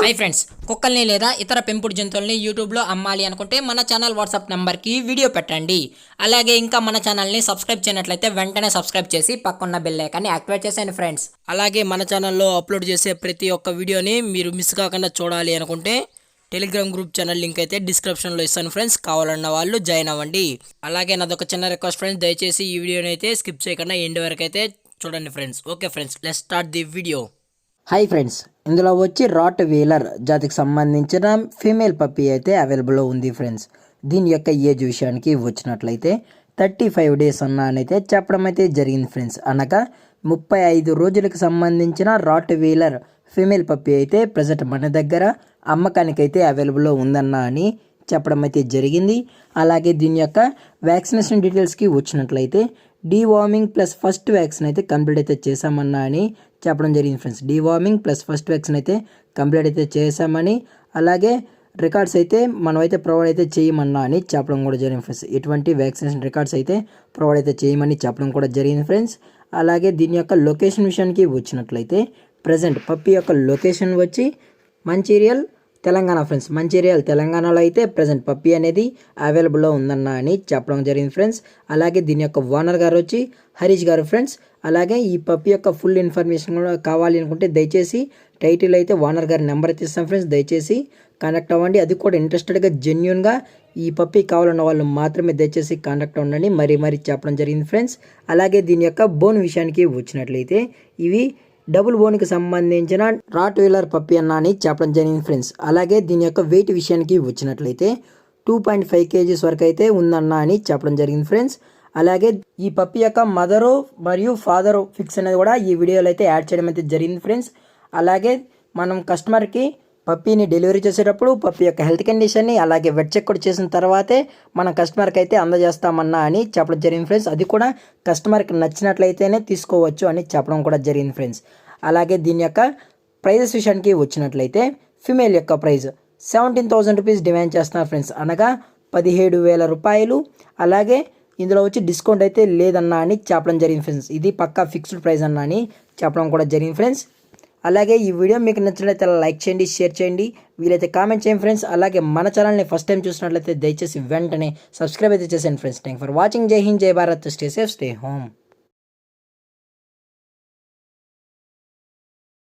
Hi friends, కుక్కల్ని లేదా ఇతర పెంపుడు జంతువుల్ని యూట్యూబ్లో అమ్మాలి అనుకుంటే మన ఛానల్ వాట్సాప్ నెంబర్కి వీడియో పెట్టండి. అలాగే ఇంకా మన ఛానల్ని సబ్స్క్రైబ్ చేయనట్లయితే వెంటనే సబ్స్క్రైబ్ చేసి పక్కన్న బెల్ ఐకాన్ని యాక్టివేట్ చేసేయండి ఫ్రెండ్స్. అలాగే మన ఛానల్లో అప్లోడ్ చేసే ప్రతి ఒక్క వీడియోని మీరు మిస్ కాకుండా చూడాలి అనుకుంటే టెలిగ్రామ్ గ్రూప్ ఛానల్ లింక్ అయితే డిస్క్రిప్షన్లో ఇస్తాను ఫ్రెండ్స్, కావాలన్న వాళ్ళు జాయిన్ అవ్వండి. అలాగే నాదొక చిన్న రిక్వెస్ట్ ఫ్రెండ్స్, దయచేసి ఈ వీడియోని అయితే స్కిప్ చేయకుండా ఎండ్ వరకు అయితే చూడండి friends. Okay friends, let's start the video. Hi friends, ఇందులో వచ్చి రాట్ వీలర్ జాతికి సంబంధించిన ఫీమేల్ పప్పీ అయితే అవైలబుల్లో ఉంది ఫ్రెండ్స్. దీని యొక్క ఏజ్ విషయానికి వచ్చినట్లయితే 35 days అయితే చెప్పడం అయితే జరిగింది ఫ్రెండ్స్. అనగా 35 రోజులకు సంబంధించిన రాట్ వీలర్ ఫీమేల్ పప్పీ అయితే ప్రజెంట్ మన దగ్గర అమ్మకానికి అయితే అవైలబుల్లో ఉందన్న అని చెప్పడం అయితే జరిగింది. అలాగే దీని యొక్క వ్యాక్సినేషన్ డీటెయిల్స్కి వచ్చినట్లయితే డీవార్మింగ్ ప్లస్ ఫస్ట్ వ్యాక్సిన్ అయితే కంప్లీట్ అయితే చేశామన్నా అని చెప్పడం జరిగింది friends. Deworming plus first vaccine అయితే కంప్లీట్ అయితే చేశామని, అలాగే రికార్డ్స్ అయితే మనం అయితే ప్రొవైడ్ అయితే చేయమన్నా అని చెప్పడం కూడా జరిగింది ఫ్రెండ్స్. ఎటువంటి వ్యాక్సినేషన్ రికార్డ్స్ అయితే ప్రొవైడ్ అయితే చేయమని చెప్పడం కూడా జరిగింది ఫ్రెండ్స్. అలాగే దీని యొక్క లొకేషన్ విషయానికి వచ్చినట్లయితే ప్రజెంట్ పప్పీ యొక్క లొకేషన్ వచ్చి మంచిర్యాల్ తెలంగాణ ఫ్రెండ్స్. మంచిర్యాల్ తెలంగాణలో అయితే ప్రజెంట్ పప్పీ అనేది అవైలబుల్లో ఉందన్న అని చెప్పడం జరిగింది ఫ్రెండ్స్. అలాగే దీని యొక్క ఓనర్ గారు వచ్చి హరీష్ గారు ఫ్రెండ్స్. అలాగే ఈ పప్పీ యొక్క ఫుల్ ఇన్ఫర్మేషన్ కూడా కావాలి అనుకుంటే దయచేసి టైటిల్ అయితే ఓనర్ గారి నెంబర్ అయితే ఇస్తాం ఫ్రెండ్స్, దయచేసి కాంటాక్ట్ అవ్వండి. అది కూడా ఇంట్రెస్టెడ్గా జెన్యున్గా ఈ పప్పీ కావాలన్న వాళ్ళు మాత్రమే దయచేసి కాంటాక్ట్ అవ్వండి మరీ చెప్పడం జరిగింది ఫ్రెండ్స్. అలాగే దీని యొక్క బోన్ విషయానికి వచ్చినట్లయితే ఇవి డబుల్ బోన్కి సంబంధించిన రాట్ వీలర్ పప్పీ అన్న అని చెప్పడం జరిగింది ఫ్రెండ్స్. అలాగే దీని యొక్క వెయిట్ విషయానికి వచ్చినట్లయితే 2.5 kgs వరకు అయితే ఉందన్న అని చెప్పడం జరిగింది ఫ్రెండ్స్. అలాగే ఈ పప్పీ యొక్క మదరు మరియు ఫాదరు ఫిక్స్ అనేది కూడా ఈ వీడియోలో అయితే యాడ్ చేయడం అయితే జరిగింది ఫ్రెండ్స్. అలాగే మనం కస్టమర్కి పప్పీని డెలివరీ చేసేటప్పుడు పప్పీ యొక్క హెల్త్ కండిషన్ని అలాగే వెట్ చెక్ కూడా చేసిన తర్వాతే మనం కస్టమర్కి అయితే అందజేస్తామన్నా అని చెప్పడం జరిగింది ఫ్రెండ్స్. అది కూడా కస్టమర్కి నచ్చినట్లయితేనే తీసుకోవచ్చు అని చెప్పడం కూడా జరిగింది ఫ్రెండ్స్. అలాగే దీని యొక్క ప్రైజెస్ విషయానికి వచ్చినట్లయితే ఫిమేల్ యొక్క ప్రైజ్ 17,000 రూపీస్ డిమాండ్ చేస్తున్నారు ఫ్రెండ్స్, అనగా 17,000 రూపాయలు. అలాగే ఇందులో వచ్చి డిస్కౌంట్ అయితే లేదన్నా అని చెప్పడం జరిగింది ఫ్రెండ్స్. ఇది పక్కా ఫిక్స్డ్ ప్రైస్ అన్నా అని చెప్పడం కూడా జరిగింది ఫ్రెండ్స్. అలాగే ఈ వీడియో మీకు నచ్చినట్లయితే లైక్ చేయండి, షేర్ చేయండి, వీలైతే కామెంట్ చేయండి ఫ్రెండ్స్. అలాగే మన ఛానల్ని ఫస్ట్ టైం చూసినట్లయితే దయచేసి వెంటనే సబ్స్క్రైబ్ అయితే చేసేయండి ఫ్రెండ్స్. Thank for watching. జై హింద్, జై Bharat, stay safe, stay home.